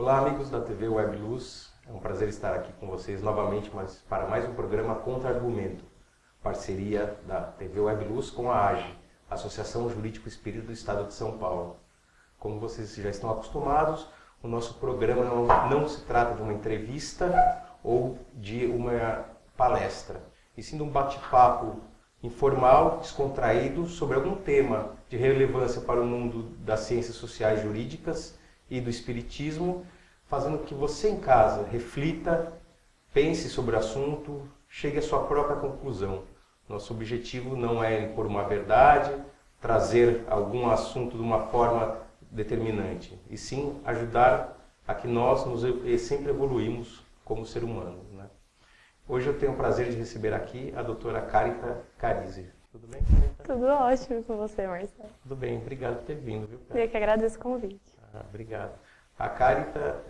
Olá, amigos da TV Web Luz. É um prazer estar aqui com vocês novamente, mas para mais um programa Contra-Argumento, parceria da TV Web Luz com a AGE, Associação Jurídico Espírita do Estado de São Paulo. Como vocês já estão acostumados, o nosso programa não se trata de uma entrevista ou de uma palestra, e sim de um bate-papo informal, descontraído, sobre algum tema de relevância para o mundo das ciências sociais e jurídicas e do espiritismo, fazendo que você em casa reflita, pense sobre o assunto, chegue à sua própria conclusão. Nosso objetivo não é impor uma verdade, trazer algum assunto de uma forma determinante, e sim ajudar a que nós sempre evoluímos como ser humano, né? Hoje eu tenho o prazer de receber aqui a doutora Carita Carizzi. Tudo bem, Carita? Tudo ótimo com você, Marcelo. Tudo bem, obrigado por ter vindo, viu, Carita? Eu que agradeço o convite. Obrigado. A Carita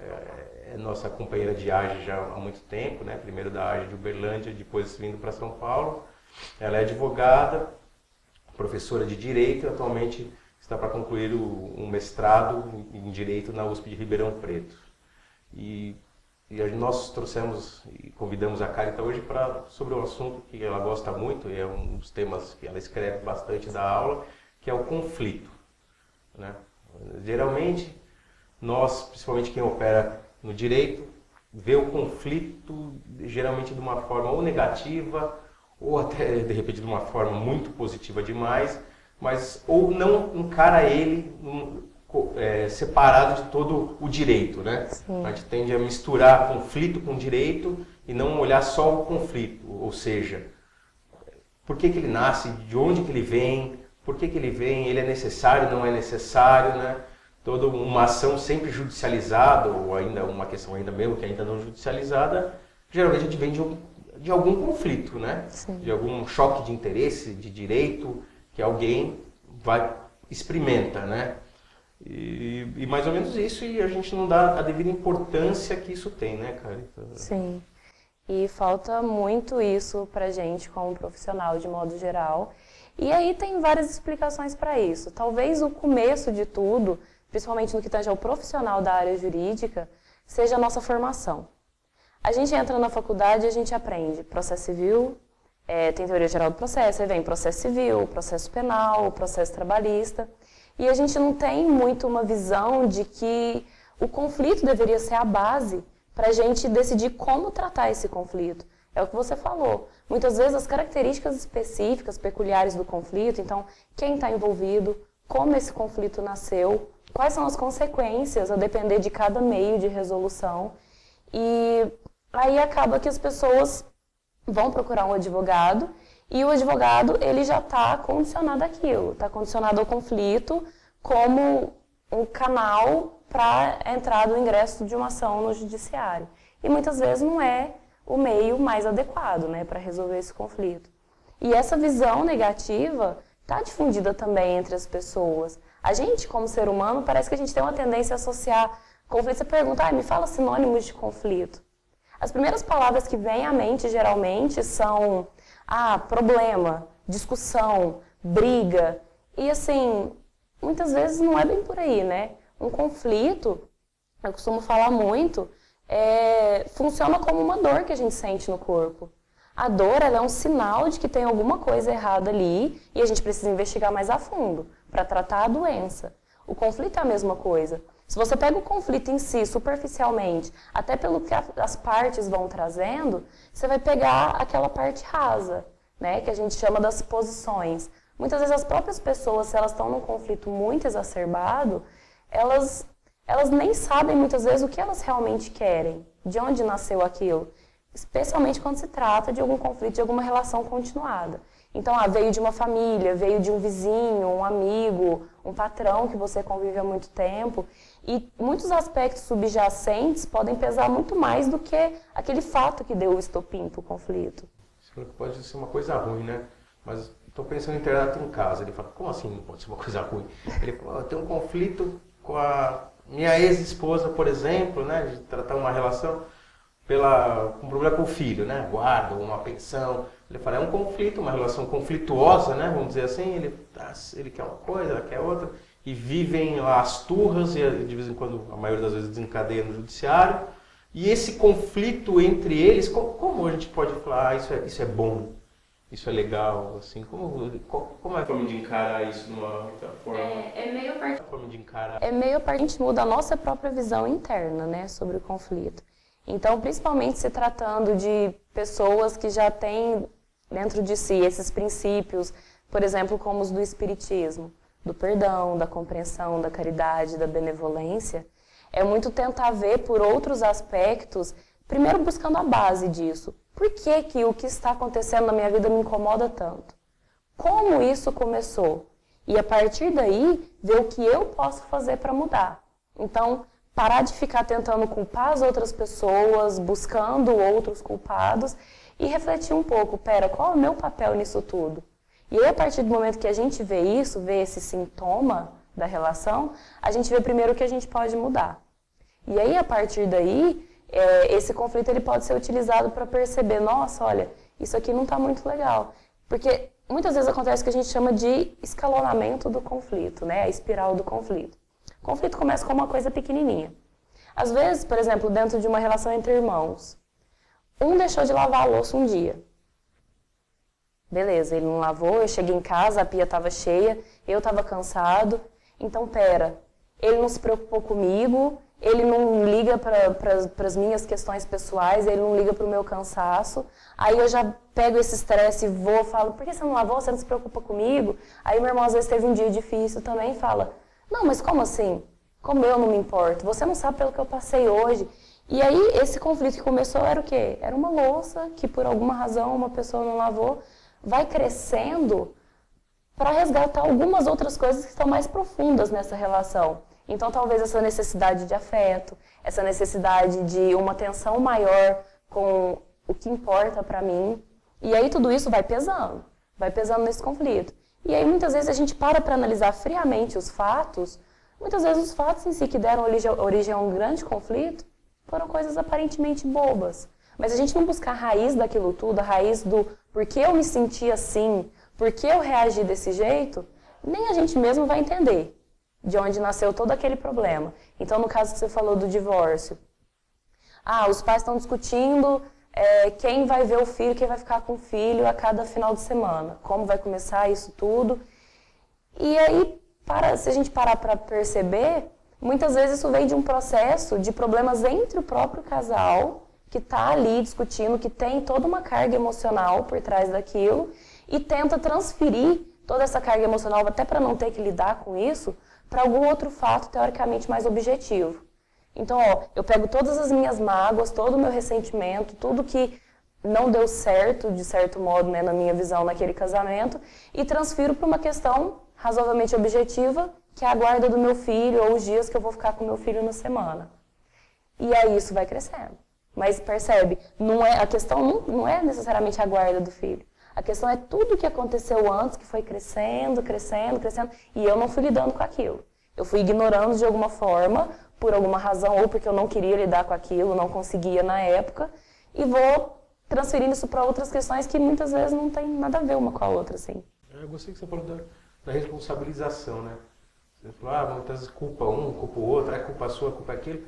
é nossa companheira de AGE já há muito tempo, né? Primeiro da AGE de Uberlândia, depois vindo para São Paulo. Ela é advogada, professora de Direito e atualmente está para concluir um mestrado em Direito na USP de Ribeirão Preto. E nós trouxemos e convidamos a Carita hoje sobre um assunto que ela gosta muito, e é um dos temas que ela escreve bastante da aula, que é o conflito, né? Geralmente, nós, principalmente quem opera no direito, vê o conflito geralmente de uma forma ou negativa, ou até de repente de uma forma muito positiva demais, mas ou não encara ele separado de todo o direito, né? Sim. A gente tende a misturar conflito com direito e não olhar só o conflito, ou seja, por que ele nasce, de onde que ele vem, por que ele vem, ele é necessário, não é necessário, né? Toda uma ação sempre judicializada, ou ainda uma questão ainda mesmo que ainda não judicializada, geralmente advém de algum conflito, né? Sim. De algum choque de interesse, de direito, que alguém experimenta, né? E mais ou menos isso, e a gente não dá a devida importância que isso tem, né, Carita? Sim. E falta muito isso pra gente como profissional de modo geral. E aí tem várias explicações para isso. Talvez o começo de tudo, principalmente no que tange ao profissional da área jurídica, seja a nossa formação. A gente entra na faculdade e a gente aprende processo civil, tem teoria geral do processo, aí vem processo civil, processo penal, processo trabalhista. E a gente não tem muito uma visão de que o conflito deveria ser a base para a gente decidir como tratar esse conflito. É o que você falou. Muitas vezes as características específicas, peculiares do conflito, então quem está envolvido, como esse conflito nasceu, quais são as consequências a depender de cada meio de resolução. E aí acaba que as pessoas vão procurar um advogado e o advogado ele já está condicionado àquilo, está condicionado ao conflito como um canal para a entrada do ingresso de uma ação no judiciário. E muitas vezes não é o meio mais adequado, né, para resolver esse conflito. E essa visão negativa está difundida também entre as pessoas. A gente, como ser humano, parece que a gente tem uma tendência a associar conflito. Você pergunta, me fala sinônimos de conflito. As primeiras palavras que vêm à mente, geralmente, são problema, discussão, briga. E, assim, muitas vezes não é bem por aí, né? Um conflito, eu costumo falar muito, funciona como uma dor que a gente sente no corpo. A dor ela é um sinal de que tem alguma coisa errada ali e a gente precisa investigar mais a fundo para tratar a doença. O conflito é a mesma coisa. Se você pega o conflito em si, superficialmente, até pelo que as partes vão trazendo, você vai pegar aquela parte rasa, né, que a gente chama das posições. Muitas vezes as próprias pessoas, se elas estão num conflito muito exacerbado, elas nem sabem muitas vezes o que elas realmente querem, de onde nasceu aquilo. Especialmente quando se trata de algum conflito, de alguma relação continuada. Então, veio de uma família, veio de um vizinho, um amigo, um patrão que você convive há muito tempo. E muitos aspectos subjacentes podem pesar muito mais do que aquele fato que deu o estopim para o conflito. Isso pode ser uma coisa ruim, né? Mas estou pensando em internato em casa. Ele fala, como assim não pode ser uma coisa ruim? Ele fala, tem um conflito com a minha ex-esposa, por exemplo, né? De tratar uma relação com problema com o filho, né? Guarda, uma pensão. Ele fala, é um conflito, uma relação conflituosa, né? Vamos dizer assim. Ele quer uma coisa, ela quer outra. e vivem lá as turras, e de vez em quando, a maioria das vezes, desencadeia no judiciário. E esse conflito entre eles, como a gente pode falar, isso é bom, isso é legal, assim, como é a forma de encarar isso de uma outra forma? É meio a parte que a gente muda a nossa própria visão interna, né, sobre o conflito. Então, principalmente se tratando de pessoas que já têm dentro de si esses princípios, por exemplo, como os do espiritismo, do perdão, da compreensão, da caridade, da benevolência, é muito tentar ver por outros aspectos, primeiro buscando a base disso. Por que o que está acontecendo na minha vida me incomoda tanto? Como isso começou? E a partir daí, ver o que eu posso fazer para mudar. Então, parar de ficar tentando culpar as outras pessoas, buscando outros culpados e refletir um pouco, qual é o meu papel nisso tudo? E aí, a partir do momento que a gente vê isso, vê esse sintoma da relação, a gente vê primeiro o que a gente pode mudar. E aí, a partir daí, esse conflito ele pode ser utilizado para perceber, nossa, olha, isso aqui não está muito legal. Porque muitas vezes acontece o que a gente chama de escalonamento do conflito, né? A espiral do conflito. O conflito começa com uma coisa pequenininha. Às vezes, por exemplo, dentro de uma relação entre irmãos, um deixou de lavar a louça um dia. Beleza, ele não lavou, eu cheguei em casa, a pia estava cheia, eu estava cansado. Então, ele não se preocupou comigo, ele não liga para as minhas questões pessoais, ele não liga para o meu cansaço. Aí eu já pego esse estresse e falo, por que você não lavou? Você não se preocupa comigo? Aí meu irmão às vezes teve um dia difícil também e fala, não, mas como assim? Como eu não me importo? Você não sabe pelo que eu passei hoje. E aí esse conflito que começou era o quê? Era uma louça que por alguma razão uma pessoa não lavou, vai crescendo para resgatar algumas outras coisas que estão mais profundas nessa relação. Então, talvez essa necessidade de afeto, essa necessidade de uma atenção maior com o que importa para mim. E aí tudo isso vai pesando nesse conflito. E aí muitas vezes a gente para analisar friamente os fatos, muitas vezes os fatos em si que deram origem a um grande conflito foram coisas aparentemente bobas. Mas a gente não buscar a raiz daquilo tudo, a raiz do porquê eu me senti assim, porquê eu reagi desse jeito, nem a gente mesmo vai entender de onde nasceu todo aquele problema. Então, no caso que você falou do divórcio, os pais estão discutindo quem vai ver o filho, quem vai ficar com o filho a cada final de semana, como vai começar isso tudo. E aí, se a gente parar para perceber, muitas vezes isso vem de um processo de problemas entre o próprio casal, que está ali discutindo, que tem toda uma carga emocional por trás daquilo, e tenta transferir toda essa carga emocional, até para não ter que lidar com isso, para algum outro fato teoricamente mais objetivo. Então, eu pego todas as minhas mágoas, todo o meu ressentimento, tudo que não deu certo, de certo modo, né, na minha visão, naquele casamento, e transfiro para uma questão razoavelmente objetiva, que é a guarda do meu filho, ou os dias que eu vou ficar com meu filho na semana. E aí isso vai crescendo. Mas percebe, a questão não é necessariamente a guarda do filho. A questão é tudo o que aconteceu antes, que foi crescendo, e eu não fui lidando com aquilo. Eu fui ignorando de alguma forma, por alguma razão, ou porque eu não queria lidar com aquilo, não conseguia na época, e vou transferindo isso para outras questões que muitas vezes não tem nada a ver uma com a outra, assim. Eu gostei que você falou da responsabilização, né? Você falou, muitas vezes culpa um, culpa o outro, é culpa sua, culpa aquilo.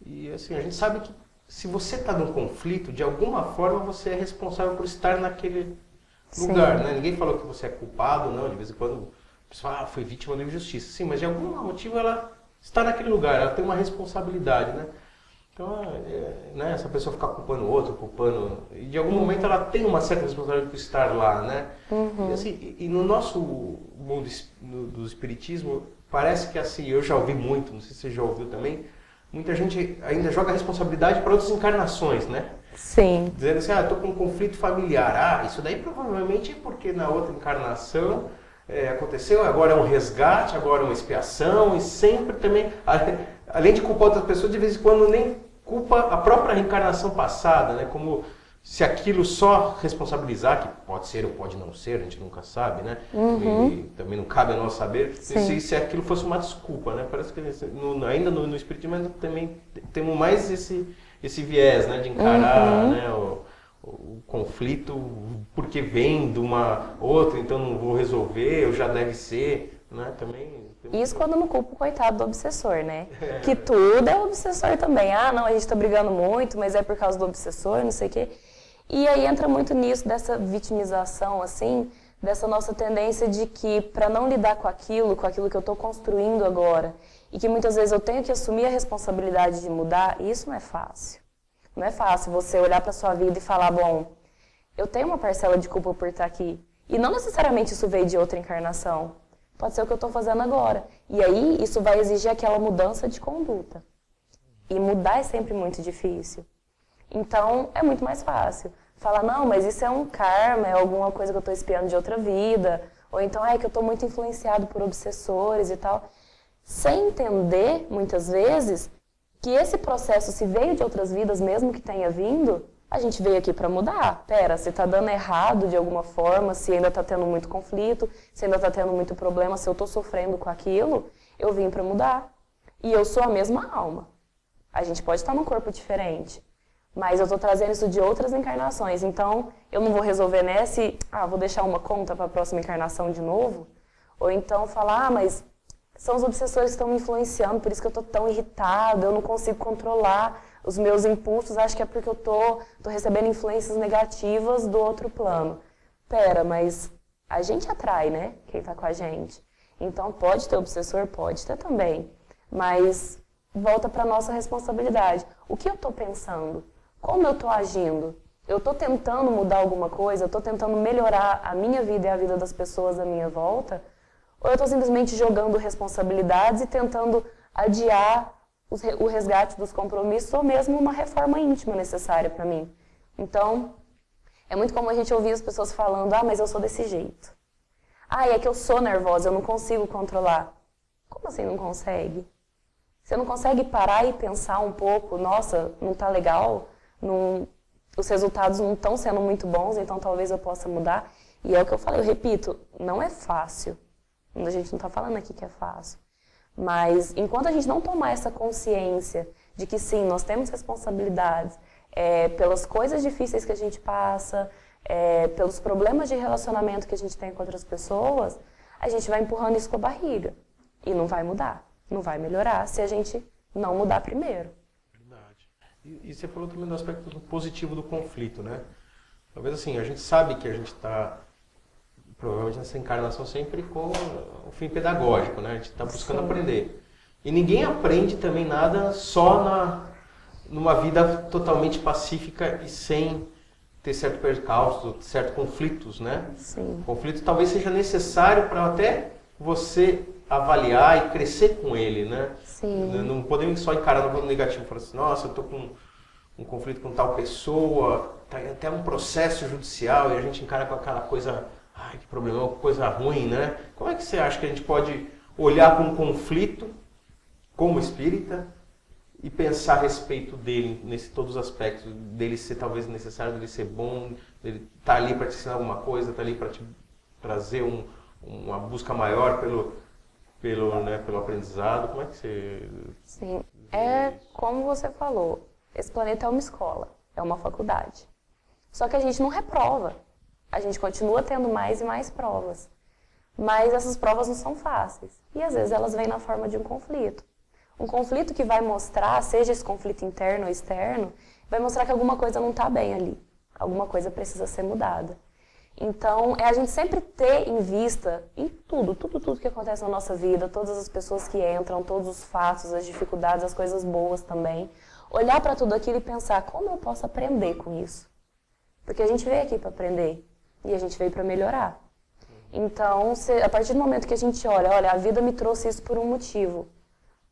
E assim, a gente sabe que se você está num conflito, de alguma forma você é responsável por estar naquele lugar, né? Ninguém falou que você é culpado, não. De vez em quando a pessoa foi vítima da injustiça. Sim, mas de algum motivo ela está naquele lugar, ela tem uma responsabilidade, né? Então, né, essa pessoa ficar culpando o outro, e de algum momento ela tem uma certa responsabilidade por estar lá, né? E, assim, e no nosso mundo do espiritismo, parece que assim, eu já ouvi muito, não sei se você já ouviu também, muita gente ainda joga a responsabilidade para outras encarnações, né? Sim. Dizendo assim, estou com um conflito familiar. Isso daí provavelmente é porque na outra encarnação aconteceu, agora é um resgate, agora é uma expiação, e sempre também, além de culpar outras pessoas, de vez em quando nem culpa a própria reencarnação passada, né? Como se aquilo só responsabilizar, que pode ser ou pode não ser, a gente nunca sabe, né? E também não cabe a nós saber se aquilo fosse uma desculpa, né? Parece que ainda no espiritismo mas também temos mais esse viés, né? De encarar, né? O conflito porque vem de uma outra, então não vou resolver, ou já deve ser. né? Também... Isso quando não culpa o coitado do obsessor, né? Que tudo é o obsessor também. Ah, não, a gente tá brigando muito, mas é por causa do obsessor, não sei o quê. E aí entra muito nisso, dessa vitimização, assim, dessa nossa tendência de que para não lidar com aquilo que eu tô construindo agora, e que muitas vezes eu tenho que assumir a responsabilidade de mudar, isso não é fácil. Não é fácil você olhar para sua vida e falar, bom, eu tenho uma parcela de culpa por estar aqui. E não necessariamente isso veio de outra encarnação. Pode ser o que eu estou fazendo agora. E aí, isso vai exigir aquela mudança de conduta. E mudar é sempre muito difícil. Então, é muito mais fácil. Falar, não, mas isso é um karma, é alguma coisa que eu estou espiando de outra vida. Ou então, é que eu estou muito influenciado por obsessores e tal. Sem entender, muitas vezes, que esse processo, se veio de outras vidas, mesmo que tenha vindo, a gente veio aqui para mudar. Pera, se está dando errado de alguma forma, se ainda está tendo muito conflito, se ainda está tendo muito problema, se eu estou sofrendo com aquilo, eu vim para mudar. E eu sou a mesma alma. A gente pode estar num corpo diferente, mas eu estou trazendo isso de outras encarnações. Então, eu não vou resolver nessa e, vou deixar uma conta para a próxima encarnação de novo. Ou então falar, mas são os obsessores que estão me influenciando, por isso que eu estou tão irritado, eu não consigo controlar os meus impulsos, acho que é porque eu tô recebendo influências negativas do outro plano. Pera, mas a gente atrai, né? Quem tá com a gente. Então pode ter obsessor, pode ter também. Mas volta para nossa responsabilidade. O que eu tô pensando? Como eu tô agindo? Eu tô tentando mudar alguma coisa? Eu tô tentando melhorar a minha vida e a vida das pessoas à minha volta? Ou eu tô simplesmente jogando responsabilidades e tentando adiar o resgate dos compromissos ou mesmo uma reforma íntima necessária para mim. Então, é muito comum a gente ouvir as pessoas falando, mas eu sou desse jeito. É que eu sou nervosa, eu não consigo controlar. Como assim não consegue? Você não consegue parar e pensar um pouco, nossa, não tá legal, os resultados não estão sendo muito bons, então talvez eu possa mudar. E é o que eu falei, eu repito, não é fácil. A gente não está falando aqui que é fácil. Mas enquanto a gente não tomar essa consciência de que sim, nós temos responsabilidades pelas coisas difíceis que a gente passa, pelos problemas de relacionamento que a gente tem com outras pessoas, a gente vai empurrando isso com a barriga. E não vai mudar, não vai melhorar se a gente não mudar primeiro. Verdade. E você falou também do aspecto positivo do conflito, né? Talvez assim, a gente sabe que a gente está provavelmente nessa encarnação sempre com o fim pedagógico, né? A gente está buscando aprender. E ninguém aprende também nada só numa vida totalmente pacífica e sem ter certo percalço, certos conflitos, né? Sim. O conflito talvez seja necessário para até você avaliar e crescer com ele, né? Sim. Não podemos só encarar no negativo, falar assim, nossa, eu estou com um conflito com tal pessoa, tá até um processo judicial e a gente encara com aquela coisa... que problema, coisa ruim, né? Como é que você acha que a gente pode olhar para um conflito como espírita e pensar a respeito dele, todos os aspectos, dele ser talvez necessário, dele ser bom, dele estar ali para te ensinar alguma coisa, estar ali para te trazer uma busca maior pelo aprendizado? Como é que você... Sim, como você falou, esse planeta é uma escola, é uma faculdade. Só que a gente não reprova. A gente continua tendo mais e mais provas. Mas essas provas não são fáceis. E às vezes elas vêm na forma de um conflito. Um conflito que vai mostrar, seja esse conflito interno ou externo, vai mostrar que alguma coisa não está bem ali. Alguma coisa precisa ser mudada. Então, é a gente sempre ter em vista, em tudo que acontece na nossa vida, todas as pessoas que entram, todos os fatos, as dificuldades, as coisas boas também. Olhar para tudo aquilo e pensar, como eu posso aprender com isso? Porque a gente veio aqui para aprender. E a gente veio para melhorar. Então, a partir do momento que a gente olha, a vida me trouxe isso por um motivo.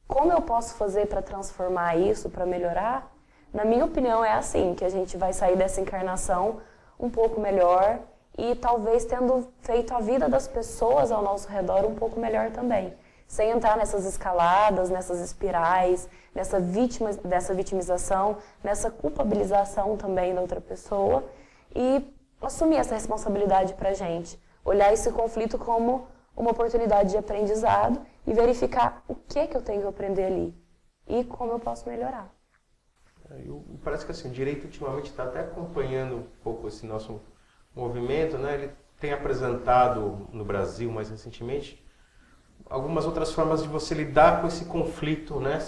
Como eu posso fazer para transformar isso, para melhorar? Na minha opinião, é assim, que a gente vai sair dessa encarnação um pouco melhor e talvez tendo feito a vida das pessoas ao nosso redor um pouco melhor também. Sem entrar nessas escaladas, nessas espirais, dessa vitimização, nessa culpabilização também da outra pessoa e assumir essa responsabilidade pra gente. Olhar esse conflito como uma oportunidade de aprendizado e verificar o que eu tenho que aprender ali e como eu posso melhorar. Parece que assim, o direito ultimamente está até acompanhando um pouco esse nosso movimento, né? Ele tem apresentado no Brasil mais recentemente algumas outras formas de você lidar com esse conflito, né?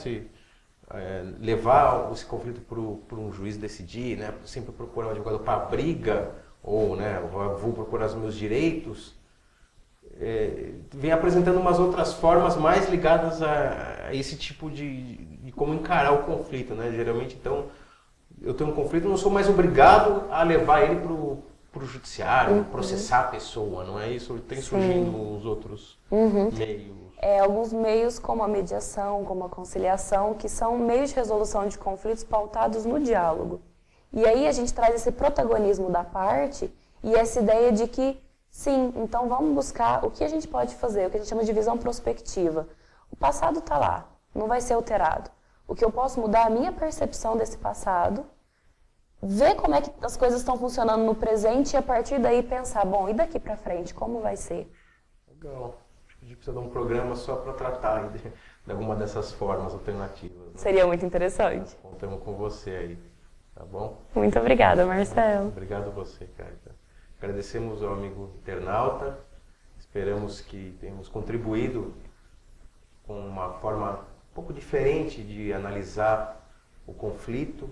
Levar esse conflito para um juiz decidir, né? Sempre procurar um advogado para a briga, ou né, vou procurar os meus direitos, vem apresentando umas outras formas mais ligadas a esse tipo de como encarar o conflito, né? Geralmente, então, eu tenho um conflito, eu não sou mais obrigado a levar ele para o judiciário, processar a pessoa, não é isso? Tem surgindo os outros meios. Alguns meios como a mediação, como a conciliação, que são meios de resolução de conflitos pautados no diálogo. E aí a gente traz esse protagonismo da parte e essa ideia de que, sim, então vamos buscar o que a gente pode fazer, o que a gente chama de visão prospectiva. O passado está lá, não vai ser alterado. O que eu posso mudar é a minha percepção desse passado, ver como é que as coisas estão funcionando no presente e a partir daí pensar, bom, e daqui para frente, como vai ser? Legal. Acho que a gente precisa de um programa só para tratar de alguma dessas formas alternativas. Né? Seria muito interessante. Contamos com você aí, tá bom? Muito obrigada, Marcelo. Obrigado a você, Carita. Agradecemos ao amigo internauta, esperamos que tenhamos contribuído com uma forma um pouco diferente de analisar o conflito,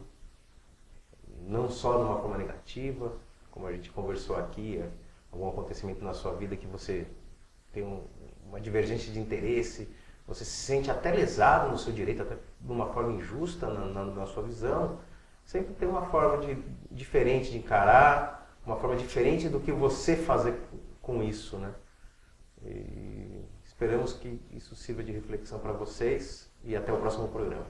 não só de uma forma negativa, como a gente conversou aqui, algum acontecimento na sua vida que você tem uma divergência de interesse, você se sente até lesado no seu direito, até de uma forma injusta na sua visão, sempre tem uma forma diferente de encarar, uma forma diferente do que você fazer com isso, né? E esperamos que isso sirva de reflexão para vocês e até o próximo programa.